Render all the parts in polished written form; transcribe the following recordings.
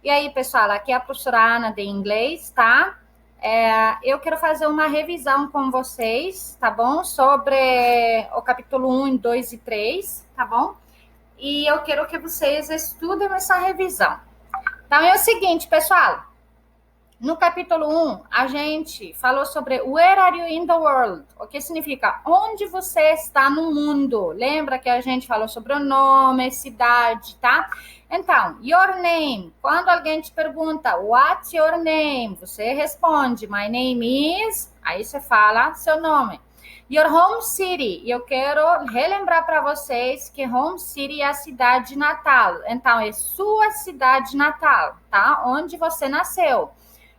E aí, pessoal, aqui é a professora Ana de inglês, tá? Eu quero fazer uma revisão com vocês, tá bom? Sobre o capítulo 1, 2 e 3, tá bom? E eu quero que vocês estudem essa revisão. Então, é o seguinte, pessoal. No capítulo 1, a gente falou sobre Where are you in the world? O que significa onde você está no mundo. Lembra que a gente falou sobre o nome, cidade, tá? Então, your name. Quando alguém te pergunta what's your name? Você responde my name is. Aí você fala seu nome. Your home city. E eu quero relembrar para vocês que home city é a cidade natal. Então, é sua cidade natal, tá? Onde você nasceu.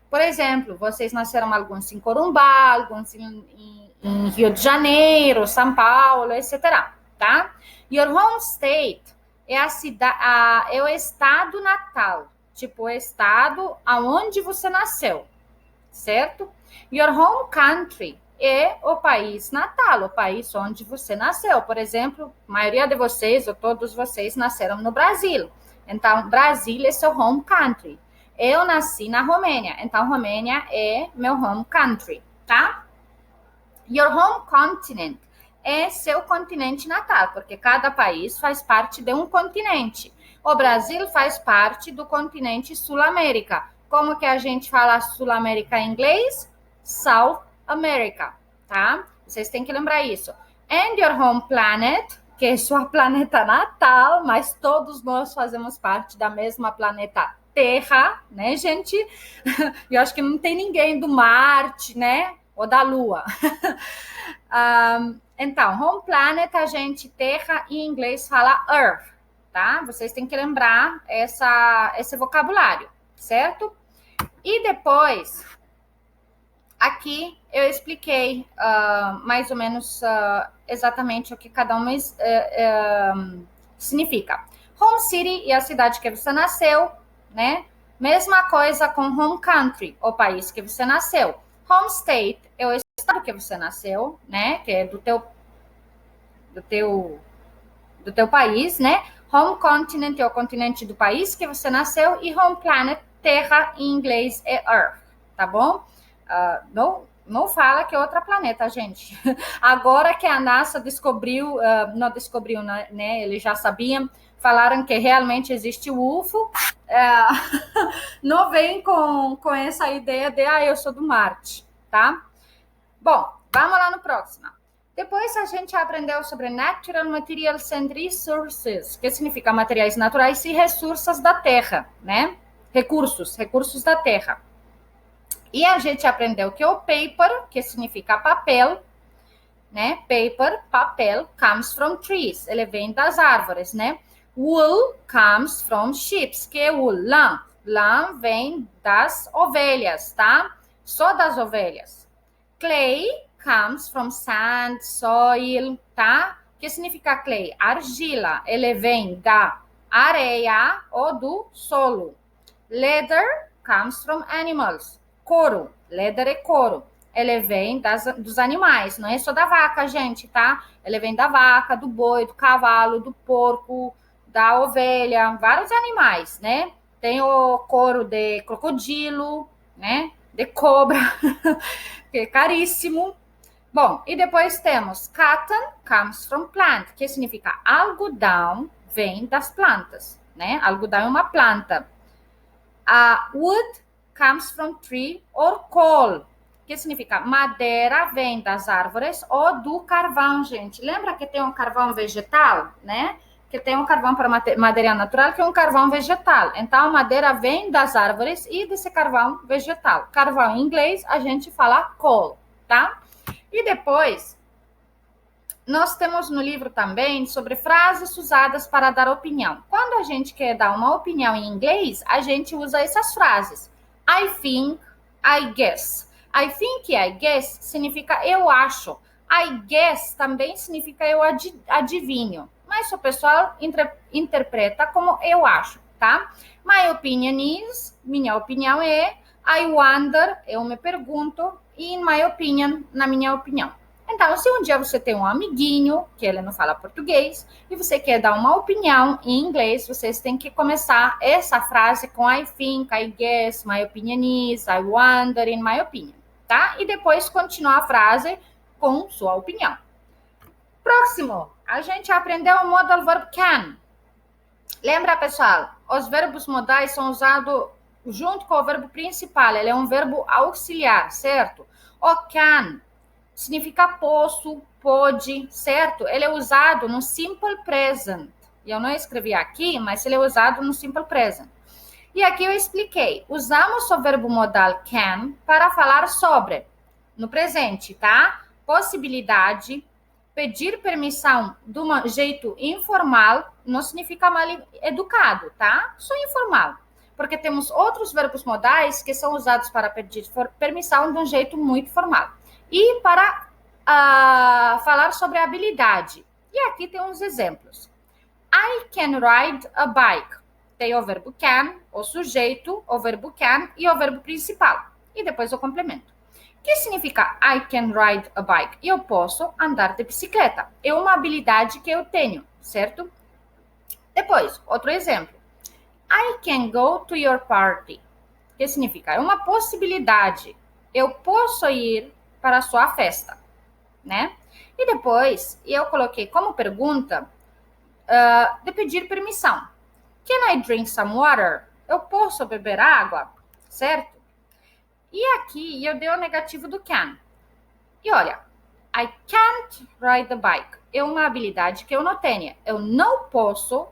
Por exemplo, vocês nasceram alguns em Corumbá, alguns em Rio de Janeiro, São Paulo, etc. Tá? Your home state é é o estado natal, tipo o estado aonde você nasceu, certo? Your home country é o país natal, o país onde você nasceu. Por exemplo, a maioria de vocês ou todos vocês nasceram no Brasil. Então, Brasil é seu home country. Eu nasci na Romênia, então Romênia é meu home country, tá? Your home continent é seu continente natal, porque cada país faz parte de um continente. O Brasil faz parte do continente Sul-América. Como que a gente fala Sul-América em inglês? South America, tá? Vocês têm que lembrar isso. And your home planet, que é sua planeta natal, mas todos nós fazemos parte da mesma planeta Terra, né, gente? Eu acho que não tem ninguém do Marte, né? Ou da Lua. Então, home planet, a gente, Terra, em inglês fala Earth, tá? Vocês têm que lembrar esse vocabulário, certo? E depois, aqui eu expliquei mais ou menos exatamente o que cada um significa. Home city é a cidade que você nasceu, né? Mesma coisa com home country, o país que você nasceu. Home state é o estado que você nasceu, né? Que é do teu país, né? Home continent é o continente do país que você nasceu e home planet, terra em inglês é Earth, tá bom? Não fala que é outro planeta, gente. Agora que a NASA descobriu, não descobriu, né? Eles já sabiam, falaram que realmente existe o UFO. Não vem com essa ideia de, eu sou do Marte, tá? Bom, vamos lá no próximo. Depois a gente aprendeu sobre Natural Materials and Resources, que significa materiais naturais e recursos da Terra, né? Recursos da Terra. E a gente aprendeu que o paper, que significa papel, né? Paper, papel, comes from trees. Ele vem das árvores, né? Wool comes from sheep, que é wool, lã. Lã vem das ovelhas, tá? Só das ovelhas. Clay comes from sand, soil, tá? O que significa clay? Argila. Ele vem da areia ou do solo. Leather comes from animals. Couro. Leather é couro. Ele vem dos animais, não é só da vaca, gente, tá? Ele vem da vaca, do boi, do cavalo, do porco, da ovelha, vários animais, né? Tem o couro de crocodilo, né? De cobra, que é caríssimo. Bom, e depois temos cotton comes from plant, que significa algodão vem das plantas, né? Algodão é uma planta. Wood comes from tree or coal, que significa madeira vem das árvores ou do carvão, gente. Lembra que tem um carvão vegetal, né? Que tem um carvão para madeira natural, que é um carvão vegetal. Então, a madeira vem das árvores e desse carvão vegetal. Carvão em inglês, a gente fala coal, tá? E depois, nós temos no livro também sobre frases usadas para dar opinião. Quando a gente quer dar uma opinião em inglês, a gente usa essas frases. I think, I guess. I think e I guess significa eu acho. I guess também significa eu adivinho. Mas o pessoal interpreta como eu acho, tá? My opinion is, minha opinião é. I wonder, eu me pergunto. E in my opinion, na minha opinião. Então, se um dia você tem um amiguinho que ele não fala português e você quer dar uma opinião em inglês, vocês têm que começar essa frase com I think, I guess, my opinion is, I wonder, in my opinion, tá? E depois continuar a frase com sua opinião. Próximo, a gente aprendeu o modal verb can. Lembra, pessoal? Os verbos modais são usados junto com o verbo principal. Ele é um verbo auxiliar, certo? O can significa posso, pode, certo? Ele é usado no simple present. Eu não escrevi aqui, mas ele é usado no simple present. E aqui eu expliquei. Usamos o verbo modal can para falar sobre, no presente, tá? Possibilidade, pedir permissão de um jeito informal não significa mal educado, tá? Só informal. Porque temos outros verbos modais que são usados para pedir permissão de um jeito muito formal. E para falar sobre habilidade. E aqui tem uns exemplos. I can ride a bike. Tem o verbo can, o sujeito, o verbo can e o verbo principal. E depois o complemento. O que significa I can ride a bike? Eu posso andar de bicicleta. É uma habilidade que eu tenho, certo? Depois, outro exemplo. I can go to your party. O que significa? É uma possibilidade. Eu posso ir para a sua festa, né? E depois, eu coloquei como pergunta de pedir permissão. Can I drink some water? Eu posso beber água, certo? E aqui eu dei o negativo do can. E olha, I can't ride the bike. É uma habilidade que eu não tenho. Eu não posso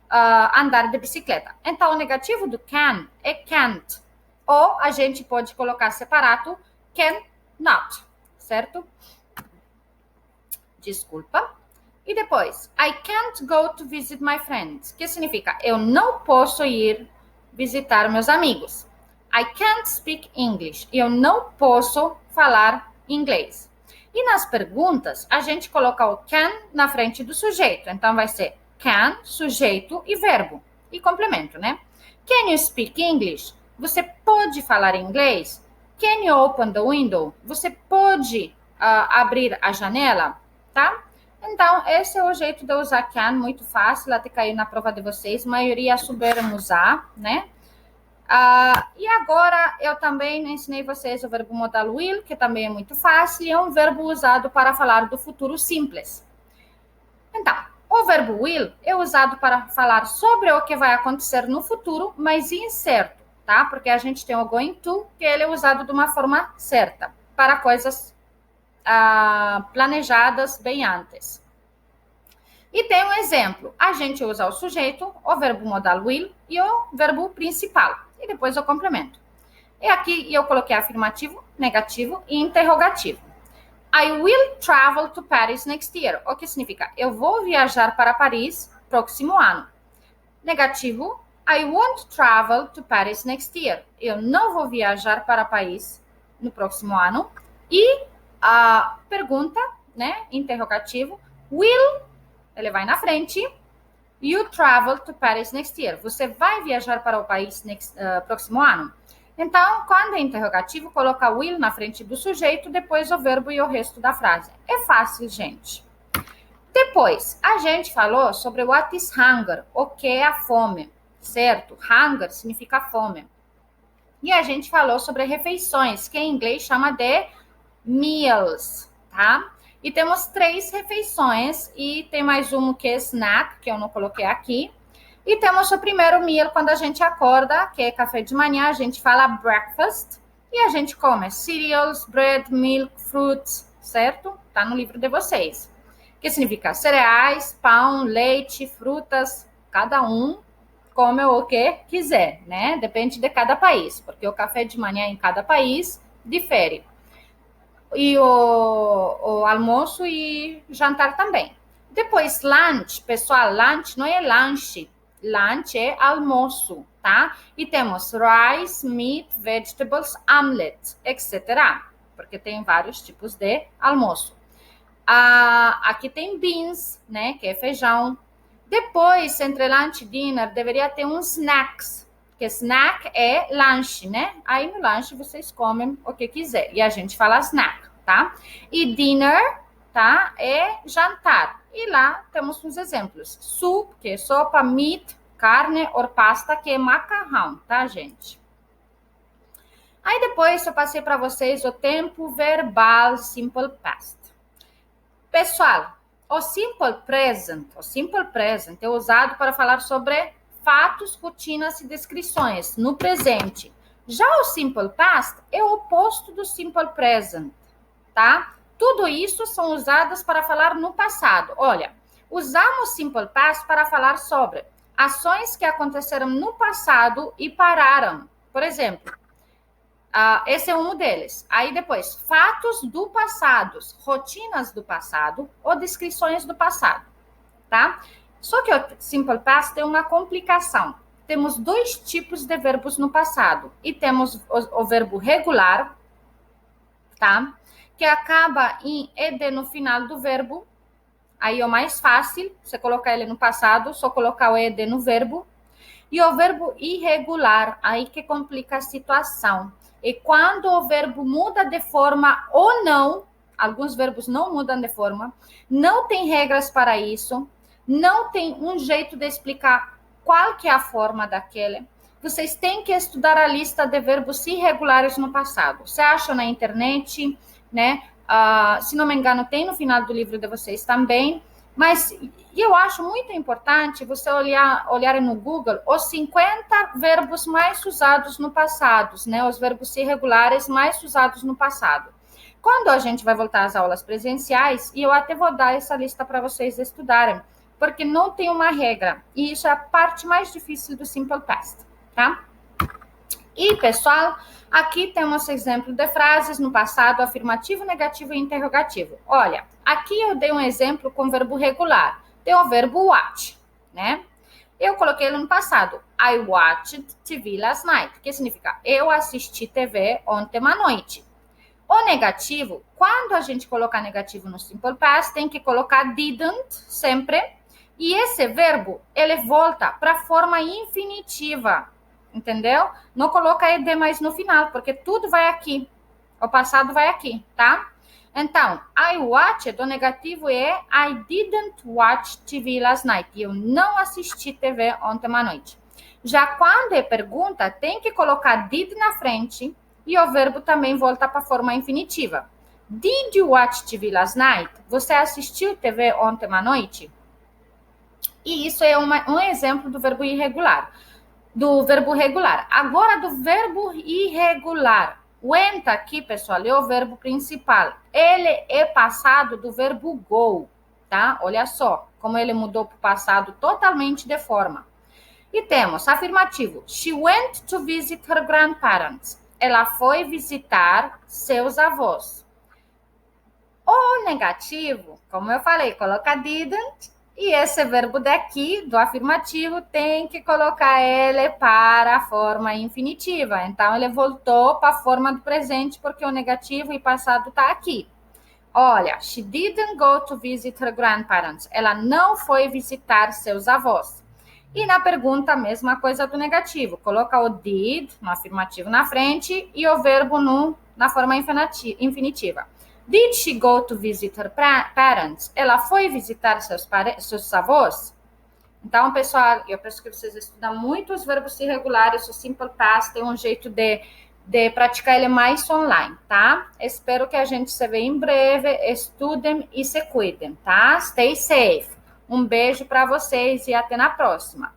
andar de bicicleta. Então, o negativo do can é can't. Ou a gente pode colocar separado can not, certo? Desculpa. E depois, I can't go to visit my friends. Que significa, eu não posso ir visitar meus amigos. I can't speak English. Eu não posso falar inglês. E nas perguntas, a gente coloca o can na frente do sujeito. Então, vai ser can, sujeito e verbo. E complemento, né? Can you speak English? Você pode falar inglês? Can you open the window? Você pode abrir a janela? Tá? Então, esse é o jeito de usar can, muito fácil, até cair na prova de vocês. A maioria souberam usar, né? E agora, eu também ensinei vocês o verbo modal will, que também é muito fácil, e é um verbo usado para falar do futuro simples. Então, o verbo will é usado para falar sobre o que vai acontecer no futuro, mas incerto, tá? Porque a gente tem o going to, que ele é usado de uma forma certa, para coisas planejadas bem antes. E tem um exemplo. A gente usa o sujeito, o verbo modal will e o verbo principal. E depois o complemento. E aqui eu coloquei afirmativo, negativo e interrogativo. I will travel to Paris next year. O que significa? Eu vou viajar para Paris próximo ano. Negativo, I won't travel to Paris next year. Eu não vou viajar para Paris no próximo ano. E a pergunta, né, interrogativo, will, ele vai na frente, you travel to Paris next year. Você vai viajar para o país próximo ano? Então, quando é interrogativo, coloca will na frente do sujeito, depois o verbo e o resto da frase. É fácil, gente. Depois, a gente falou sobre what is hunger, o que é a fome, certo? Hunger significa fome. E a gente falou sobre refeições, que em inglês chama de meals, tá? E temos 3 refeições e tem mais um que é snack, que eu não coloquei aqui. E temos o primeiro meal quando a gente acorda, que é café de manhã, a gente fala breakfast. E a gente come cereals, bread, milk, fruits, certo? Tá no livro de vocês. Que significa cereais, pão, leite, frutas, cada um come o que quiser, né? Depende de cada país, porque o café de manhã em cada país difere. E o almoço e jantar também. Depois, lunch, pessoal, lunch não é lanche. Lunch é almoço, tá? E temos rice, meat, vegetables, omelette, etc. Porque tem vários tipos de almoço. Aqui tem beans, né? Que é feijão. Depois, entre lunch e dinner, deveria ter um snacks. Que snack é lanche, né? Aí no lanche vocês comem o que quiser. E a gente fala snack, tá? E dinner tá? É jantar. E lá temos uns exemplos. Soup, que é sopa, meat, carne, or pasta, que é macarrão, tá, gente? Aí depois eu passei para vocês o tempo verbal simple past. Pessoal, o simple present é usado para falar sobre fatos, rotinas e descrições no presente. Já o simple past é o oposto do simple present, tá? Tudo isso são usadas para falar no passado. Olha, usamos simple past para falar sobre ações que aconteceram no passado e pararam. Por exemplo, esse é um deles. Aí depois, fatos do passado, rotinas do passado ou descrições do passado, tá? Só que o simple past tem uma complicação. Temos dois tipos de verbos no passado. E temos o verbo regular, tá? Que acaba em ed no final do verbo. Aí é o mais fácil, você colocar ele no passado, só colocar o ed no verbo. E o verbo irregular, aí que complica a situação. E quando o verbo muda de forma ou não, alguns verbos não mudam de forma, não tem regras para isso, não tem um jeito de explicar qual que é a forma daquele. Vocês têm que estudar a lista de verbos irregulares no passado. Você acha na internet, né? Se não me engano, tem no final do livro de vocês também. Mas eu acho muito importante você olhar no Google os 50 verbos mais usados no passado, né? Os verbos irregulares mais usados no passado. Quando a gente vai voltar às aulas presenciais, e eu até vou dar essa lista para vocês estudarem, porque não tem uma regra. E isso é a parte mais difícil do Simple Past, tá? E, pessoal, aqui temos exemplo de frases no passado, afirmativo, negativo e interrogativo. Olha, aqui eu dei um exemplo com verbo regular. Tem o verbo watch, né? Eu coloquei ele no passado. I watched TV last night, que significa eu assisti TV ontem à noite. O negativo, quando a gente colocar negativo no simple past, tem que colocar didn't sempre. E esse verbo, ele volta para a forma infinitiva. Entendeu? Não coloca ed mais no final, porque tudo vai aqui. O passado vai aqui, tá? Então, I watched, o negativo é I didn't watch TV last night. Eu não assisti TV ontem à noite. Já quando é pergunta, tem que colocar did na frente e o verbo também volta para a forma infinitiva. Did you watch TV last night? Você assistiu TV ontem à noite? E isso é um exemplo do verbo irregular. Do verbo regular. Agora, do verbo irregular. O went aqui, pessoal, é o verbo principal. Ele é passado do verbo go, tá? Olha só como ele mudou para o passado totalmente de forma. E temos afirmativo. She went to visit her grandparents. Ela foi visitar seus avós. O negativo, como eu falei, coloca didn't. E esse verbo daqui, do afirmativo, tem que colocar ele para a forma infinitiva. Então, ele voltou para a forma do presente, porque o negativo e passado está aqui. Olha, she didn't go to visit her grandparents. Ela não foi visitar seus avós. E na pergunta, a mesma coisa do negativo. Coloca o did, no afirmativo, na frente, e o verbo na forma infinitiva. Did she go to visit her parents? Ela foi visitar seus avós? Então, pessoal, eu peço que vocês estudem muito os verbos irregulares, o simple past, tem um jeito de praticar ele mais online, tá? Espero que a gente se veja em breve, estudem e se cuidem, tá? Stay safe. Um beijo para vocês e até na próxima.